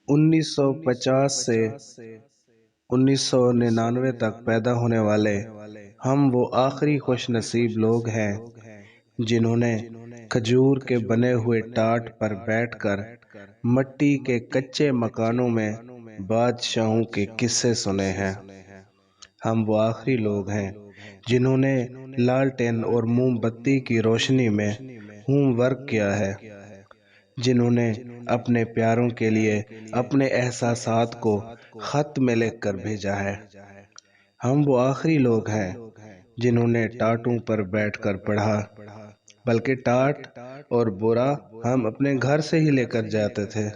1950 سے 1999 تک پیدا ہونے والے ہم وہ آخری خوش نصیب لوگ ہیں جنہوں نے کھجور کے بنے ہوئے ٹاٹ پر بیٹھ کر مٹی کے کچے مکانوں میں بادشاہوں کے قصے سنے ہیں۔ ہم وہ آخری لوگ ہیں جنہوں نے لالٹین اور موم بتی کی روشنی میں ہوم ورک کیا ہے، جنہوں نے اپنے پیاروں کے لیے اپنے احساسات کو خط میں لکھ کر بھیجا ہے۔ ہم وہ آخری لوگ ہیں جنہوں نے ٹاٹوں پر بیٹھ کر پڑھا، بلکہ ٹاٹ اور بورا ہم اپنے گھر سے ہی لے کر جاتے تھے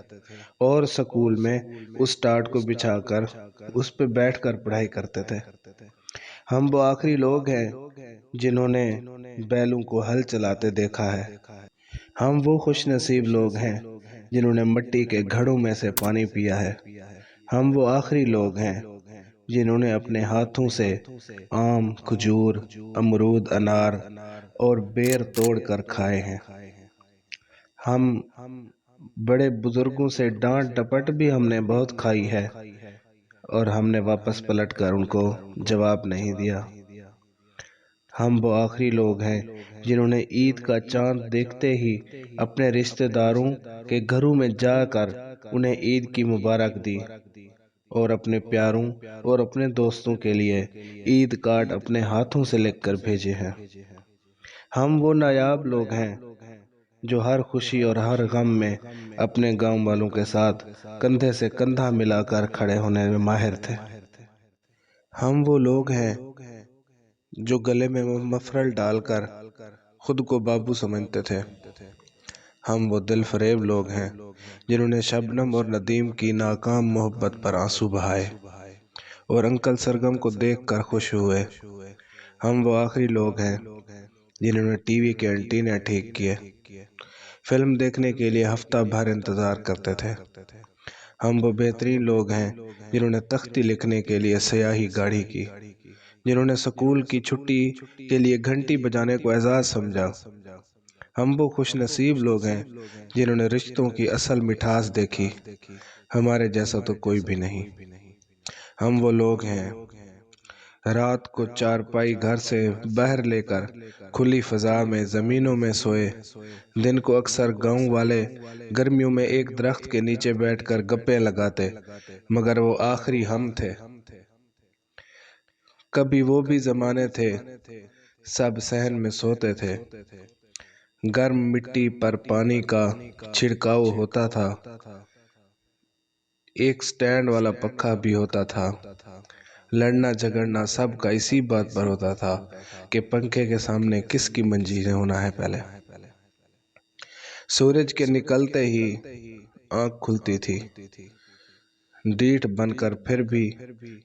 اور سکول میں اس ٹاٹ کو بچھا کر اس پہ بیٹھ کر پڑھائی کرتے تھے۔ ہم وہ آخری لوگ ہیں جنہوں نے بیلوں کو ہل چلاتے دیکھا ہے۔ ہم وہ خوش نصیب لوگ ہیں جنہوں نے مٹی کے گھڑوں میں سے پانی پیا ہے۔ ہم وہ آخری لوگ ہیں جنہوں نے اپنے ہاتھوں سے آم، کھجور، امرود، انار اور بیر توڑ کر کھائے ہیں۔ ہم بڑے بزرگوں سے ڈانٹ ڈپٹ بھی ہم نے بہت کھائی ہے اور ہم نے واپس پلٹ کر ان کو جواب نہیں دیا۔ ہم وہ آخری لوگ ہیں جنہوں نے عید کا چاند دیکھتے ہی اپنے رشتہ داروں کے گھروں میں جا کر انہیں عید کی مبارک دی اور اپنے پیاروں اور اپنے دوستوں کے لیے عید کارڈ اپنے ہاتھوں سے لکھ کر بھیجے ہیں۔ ہم وہ نایاب لوگ ہیں جو ہر خوشی اور ہر غم میں اپنے گاؤں والوں کے ساتھ کندھے سے کندھا ملا کر کھڑے ہونے میں ماہر تھے۔ ہم وہ لوگ ہیں جو گلے میں مفرل ڈال کر خود کو بابو سمجھتے تھے۔ ہم وہ دل فریب لوگ ہیں جنہوں نے شبنم اور ندیم کی ناکام محبت پر آنسو بہائے اور انکل سرگم کو دیکھ کر خوش ہوئے۔ ہم وہ آخری لوگ ہیں جنہوں نے ٹی وی کے اینٹینے ٹھیک کیے، فلم دیکھنے کے لیے ہفتہ بھر انتظار کرتے تھے۔ ہم وہ بہترین لوگ ہیں جنہوں نے تختی لکھنے کے لیے سیاہی گاڑھی کی، جنہوں نے سکول کی چھٹی کے لیے گھنٹی بجانے کو اعزاز سمجھا۔ ہم وہ خوش نصیب لوگ ہیں جنہوں نے رشتوں کی اصل مٹھاس دیکھی، ہمارے جیسا تو کوئی بھی نہیں۔ ہم وہ لوگ ہیں رات کو چارپائی گھر سے باہر لے کر کھلی فضا میں زمینوں میں سوئے، دن کو اکثر گاؤں والے گرمیوں میں ایک درخت کے نیچے بیٹھ کر گپیں لگاتے، مگر وہ آخری ہم تھے۔ کبھی وہ بھی زمانے تھے سب صحن میں سوتے تھے، گرم مٹی پر پانی کا چھڑکاؤ ہوتا تھا، ایک سٹینڈ والا پنکھا بھی ہوتا تھا۔ لڑنا جھگڑنا سب کا اسی بات پر ہوتا تھا کہ پنکھے کے سامنے کس کی منجی ہونا ہے پہلے۔ سورج کے نکلتے ہی آنکھ کھلتی تھی، ڈیٹھ بن کر پھر بھی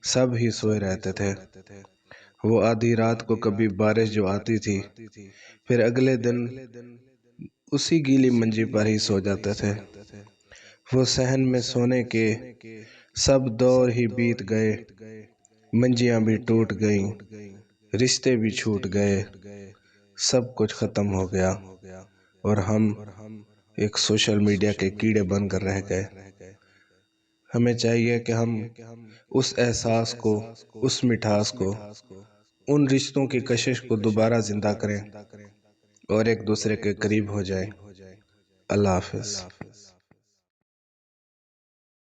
سب ہی سوئے رہتے تھے۔ وہ آدھی رات کو کبھی بارش جو آتی تھی، پھر اگلے دن اسی گیلی منجی پر ہی سو جاتے تھے۔ وہ صحن میں سونے کے سب دور ہی بیت گئے، منجیاں بھی ٹوٹ گئیں، رشتے بھی چھوٹ گئے، سب کچھ ختم ہو گیا اور ہم ایک سوشل میڈیا کے کیڑے بن کر رہ گئے۔ ہمیں چاہیے کہ ہم اس احساس کو، اس مٹھاس کو، ان رشتوں کی کشش کو دوبارہ زندہ کریں اور ایک دوسرے کے قریب ہو جائیں۔ اللہ حافظ۔